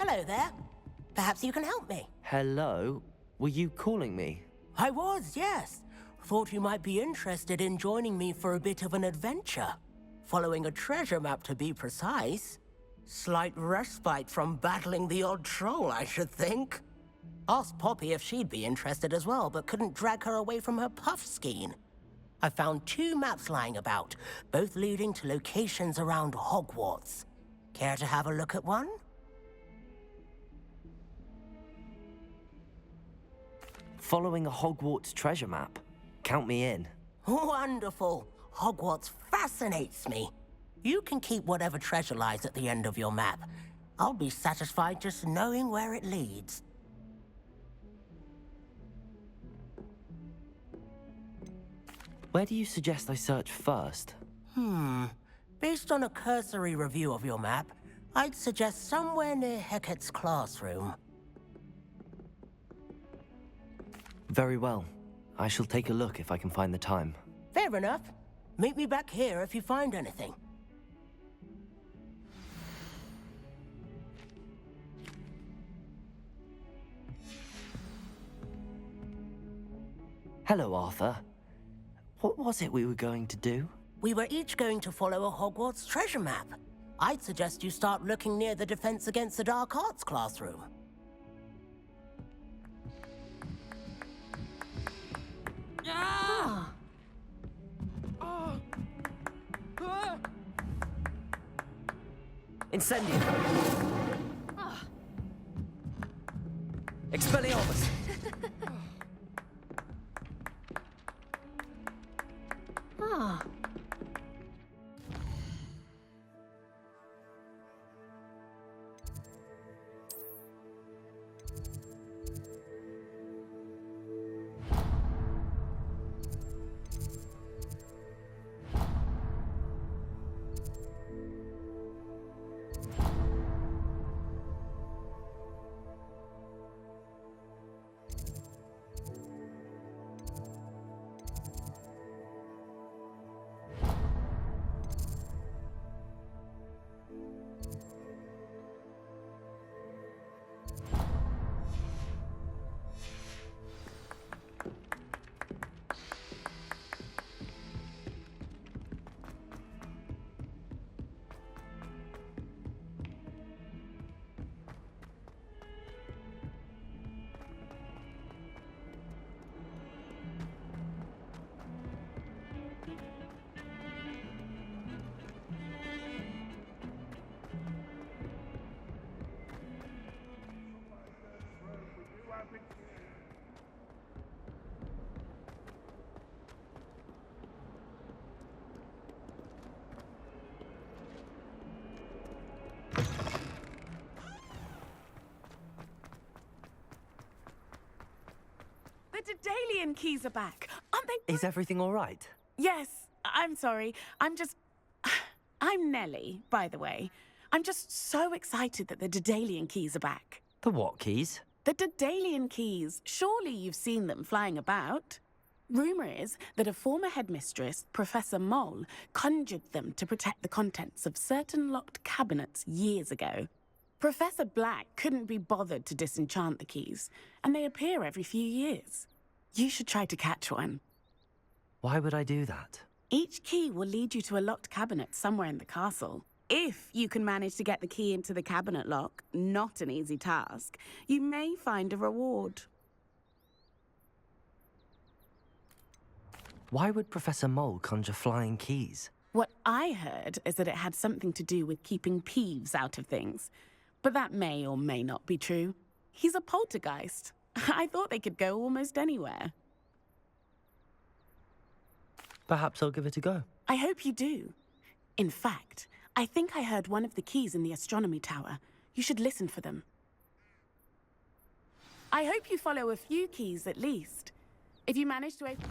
Hello there. Perhaps you can help me. Hello? Were you calling me? I was, yes. Thought you might be interested in joining me for a bit of an adventure. Following a treasure map, to be precise. Slight respite from battling the odd troll, I should think. Asked Poppy if she'd be interested as well, but couldn't drag her away from her puff skein. I found 2 maps lying about, both leading to locations around Hogwarts. Care to have a look at one? Following a Hogwarts treasure map? Count me in. Wonderful. Hogwarts fascinates me. You can keep whatever treasure lies at the end of your map. I'll be satisfied just knowing where it leads. Where do you suggest I search first? Based on a cursory review of your map, I'd suggest somewhere near Hecat's classroom. Very well. I shall take a look if I can find the time. Fair enough. Meet me back here if you find anything. Hello, Arthur. What was it we were going to do? We were each going to follow a Hogwarts treasure map. I'd suggest you start looking near the Defense Against the Dark Arts classroom. Ah! Incendio! Expelliarmus! The Daedalian keys are back. Aren't they? Is everything all right? Yes. I'm sorry. I'm Nellie, by the way. I'm just so excited that the Daedalian keys are back. The what keys? The Daedalian keys. Surely you've seen them flying about. Rumour is that a former headmistress, Professor Mole, conjured them to protect the contents of certain locked cabinets years ago. Professor Black couldn't be bothered to disenchant the keys, and they appear every few years. You should try to catch one. Why would I do that? Each key will lead you to a locked cabinet somewhere in the castle. If you can manage to get the key into the cabinet lock, not an easy task, you may find a reward. Why would Professor Mole conjure flying keys? What I heard is that it had something to do with keeping Peeves out of things. But that may or may not be true. He's a poltergeist. I thought they could go almost anywhere. Perhaps I'll give it a go. I hope you do. In fact, I think I heard one of the keys in the astronomy tower. You should listen for them. I hope you follow a few keys at least. If you manage to open...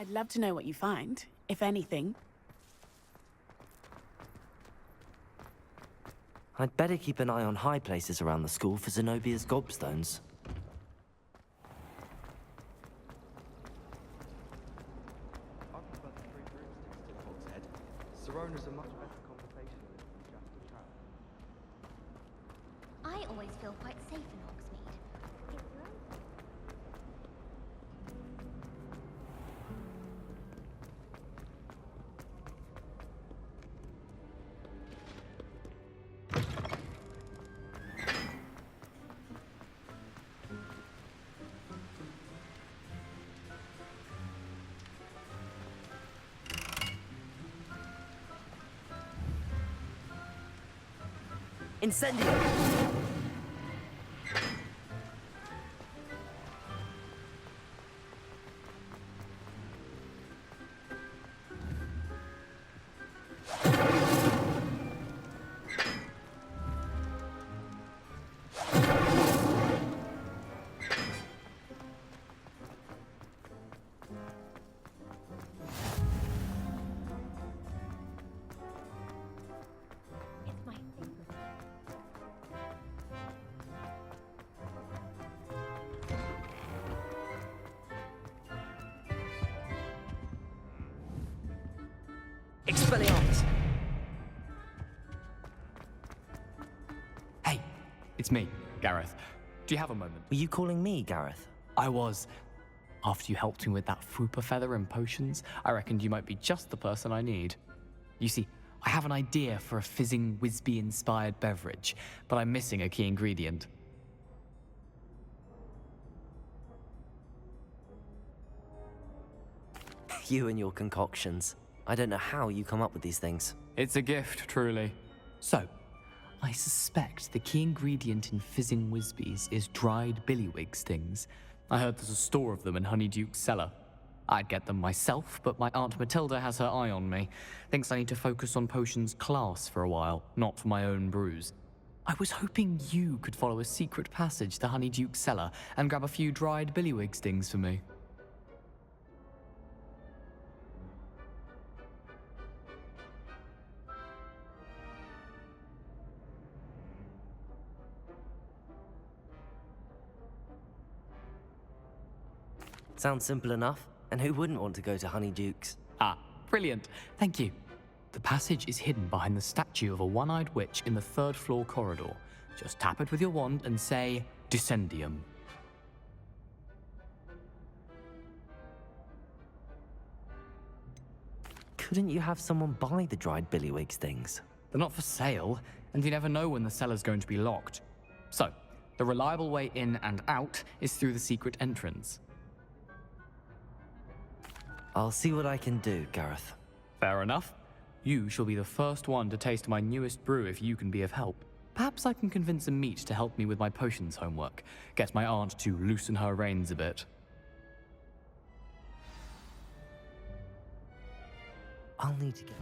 I'd love to know what you find, if anything. I'd better keep an eye on high places around the school for Zenobia's gobstones. I prefer the three broomsticks to Hog's Head. Sirona's a much better conversationalist than just a trap. I always feel quite safe in Hogsmeade. It's your own. Incendio! It's my favorite. Expelliarmus! Hey, it's me, Gareth. Do you have a moment? Were you calling me, Gareth? I was. After you helped me with that Fupa feather and potions, I reckoned you might be just the person I need. You see, I have an idea for a fizzing Whizbee-inspired beverage, but I'm missing a key ingredient. You and your concoctions. I don't know how you come up with these things. It's a gift, truly. So, I suspect the key ingredient in fizzing Whizbees is dried billywig stings. I heard there's a store of them in Honeyduke's cellar. I'd get them myself, but my Aunt Matilda has her eye on me. Thinks I need to focus on potions class for a while, not for my own brews. I was hoping you could follow a secret passage to Honeyduke's cellar and grab a few dried billywig stings for me. Sounds simple enough. And who wouldn't want to go to Honeyduke's? Ah, brilliant. Thank you. The passage is hidden behind the statue of a one-eyed witch in the third-floor corridor. Just tap it with your wand and say, Descendium. Couldn't you have someone buy the dried billywig stings? They're not for sale, and you never know when the cellar's going to be locked. So, the reliable way in and out is through the secret entrance. I'll see what I can do, Gareth. Fair enough. You shall be the first one to taste my newest brew if you can be of help. Perhaps I can convince a meat to help me with my potions homework. Get my aunt to loosen her reins a bit. I'll need to get...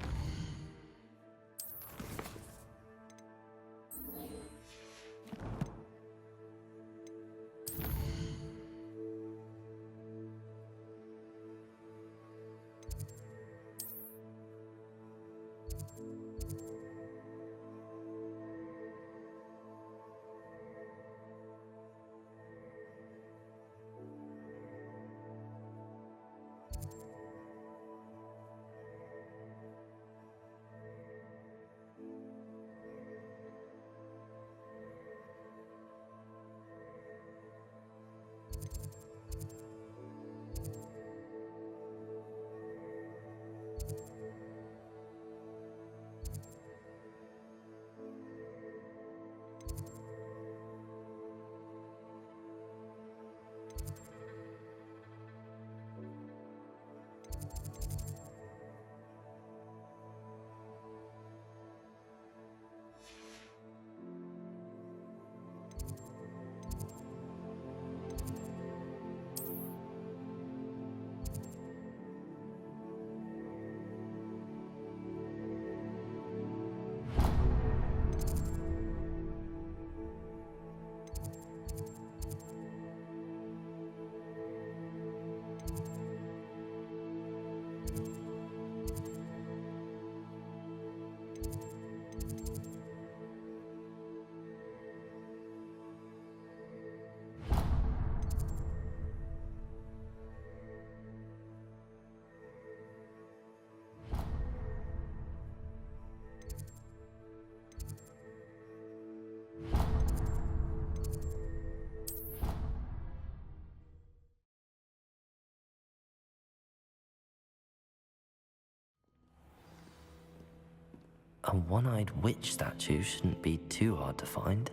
A one-eyed witch statue shouldn't be too hard to find.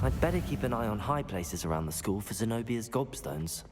I'd better keep an eye on high places around the school for Zenobia's gobstones.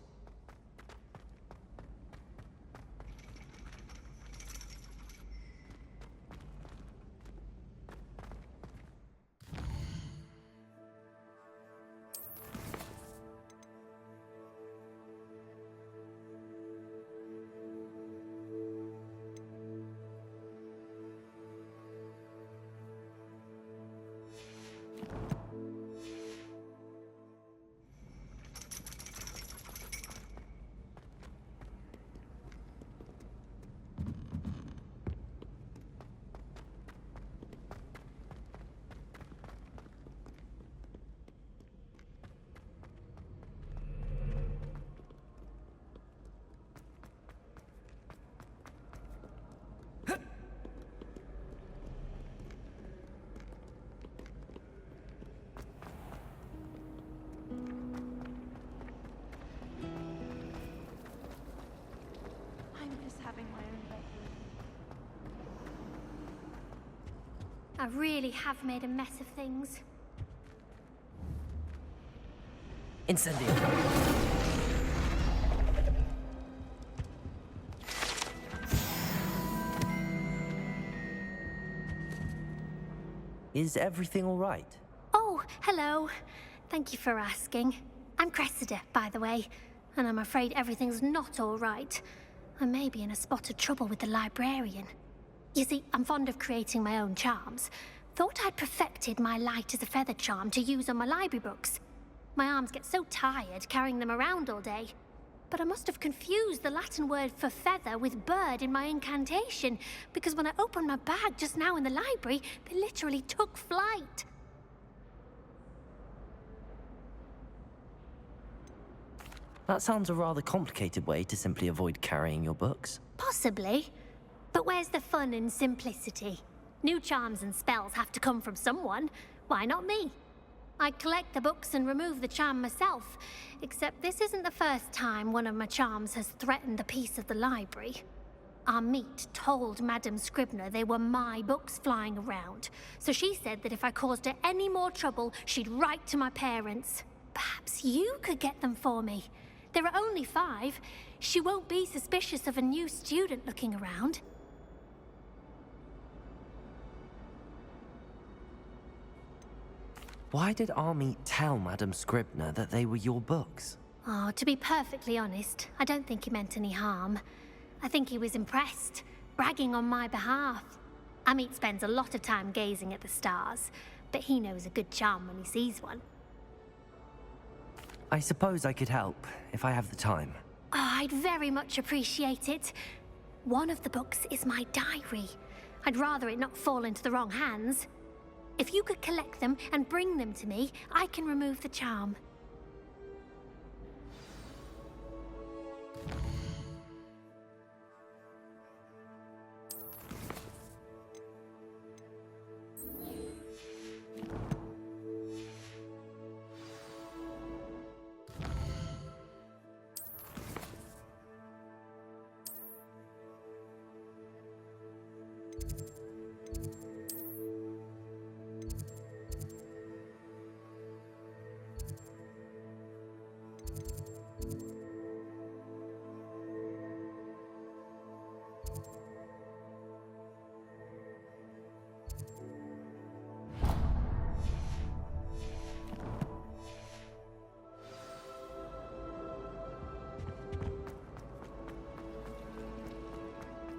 I'm just having my own bedroom. I really have made a mess of things. Incendio. Is everything all right? Oh, hello. Thank you for asking. I'm Cressida, by the way, and I'm afraid everything's not all right. I may be in a spot of trouble with the librarian. You see, I'm fond of creating my own charms. Thought I'd perfected my light as a feather charm to use on my library books. My arms get so tired carrying them around all day. But I must have confused the Latin word for feather with bird in my incantation, because when I opened my bag just now in the library, they literally took flight. That sounds a rather complicated way to simply avoid carrying your books. Possibly. But where's the fun in simplicity? New charms and spells have to come from someone. Why not me? I collect the books and remove the charm myself, except this isn't the first time one of my charms has threatened a piece of the library. Our meet told Madame Scribner they were my books flying around, so she said that if I caused her any more trouble, she'd write to my parents. Perhaps you could get them for me. There are only 5. She won't be suspicious of a new student looking around. Why did Army tell Madame Scribner that they were your books? Oh, to be perfectly honest, I don't think he meant any harm. I think he was impressed, bragging on my behalf. Amit spends a lot of time gazing at the stars, but he knows a good charm when he sees one. I suppose I could help, if I have the time. Oh, I'd very much appreciate it. One of the books is my diary. I'd rather it not fall into the wrong hands. If you could collect them and bring them to me, I can remove the charm.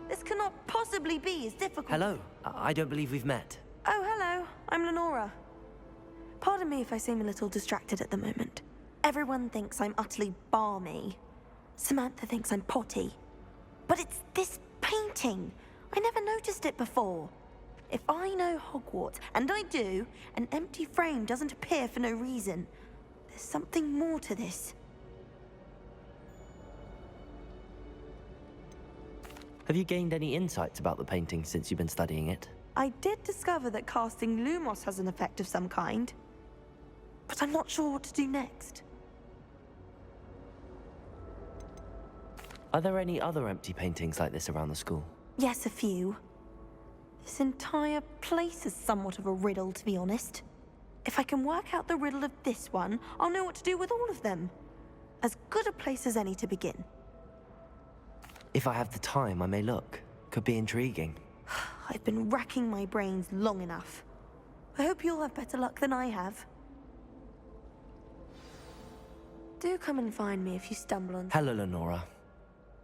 This cannot possibly be as difficult. Hello, I don't believe we've met. Oh, hello. I'm Lenora. Pardon me if I seem a little distracted at the moment. Everyone thinks I'm utterly balmy. Samantha thinks I'm potty. But it's this painting. I never noticed it before. If I know Hogwarts, and I do, an empty frame doesn't appear for no reason. There's something more to this. Have you gained any insights about the painting since you've been studying it? I did discover that casting Lumos has an effect of some kind, but I'm not sure what to do next. Are there any other empty paintings like this around the school? Yes, a few. This entire place is somewhat of a riddle, to be honest. If I can work out the riddle of this one, I'll know what to do with all of them. As good a place as any to begin. If I have the time, I may look. Could be intriguing. I've been racking my brains long enough. I hope you'll have better luck than I have. Do come and find me if you stumble on... Hello, Lenora.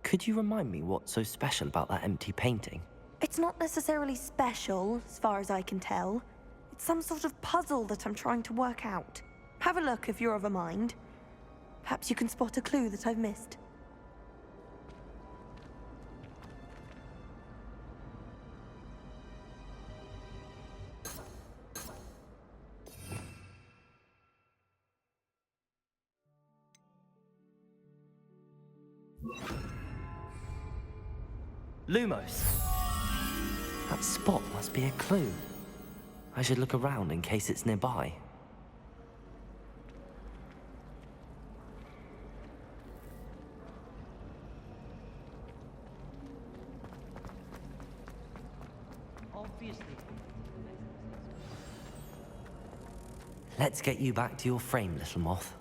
Could you remind me what's so special about that empty painting? It's not necessarily special, as far as I can tell. It's some sort of puzzle that I'm trying to work out. Have a look if you're of a mind. Perhaps you can spot a clue that I've missed. Lumos! That spot must be a clue. I should look around in case it's nearby. Let's get you back to your frame, little moth.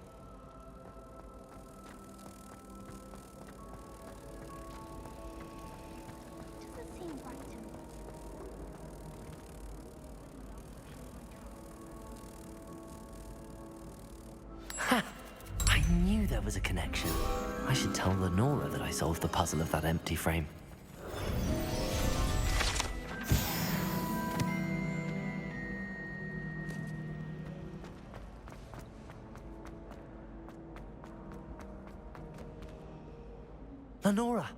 Doesn't seem right to me. Ha! I knew there was a connection. I should tell Lenora that I solved the puzzle of that empty frame. Lenora,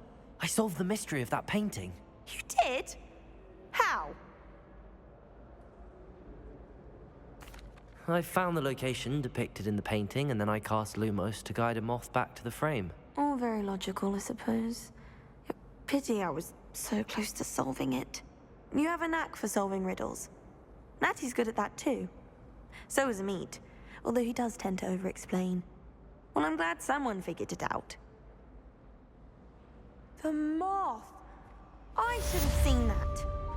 I solved the mystery of that painting. You did? How? I found the location depicted in the painting, and then I cast Lumos to guide a moth back to the frame. All very logical, I suppose. Pity I was so close to solving it. You have a knack for solving riddles. Natty's good at that too. So is Amit, although he does tend to over-explain. Well, I'm glad someone figured it out. The moth! I should have seen that.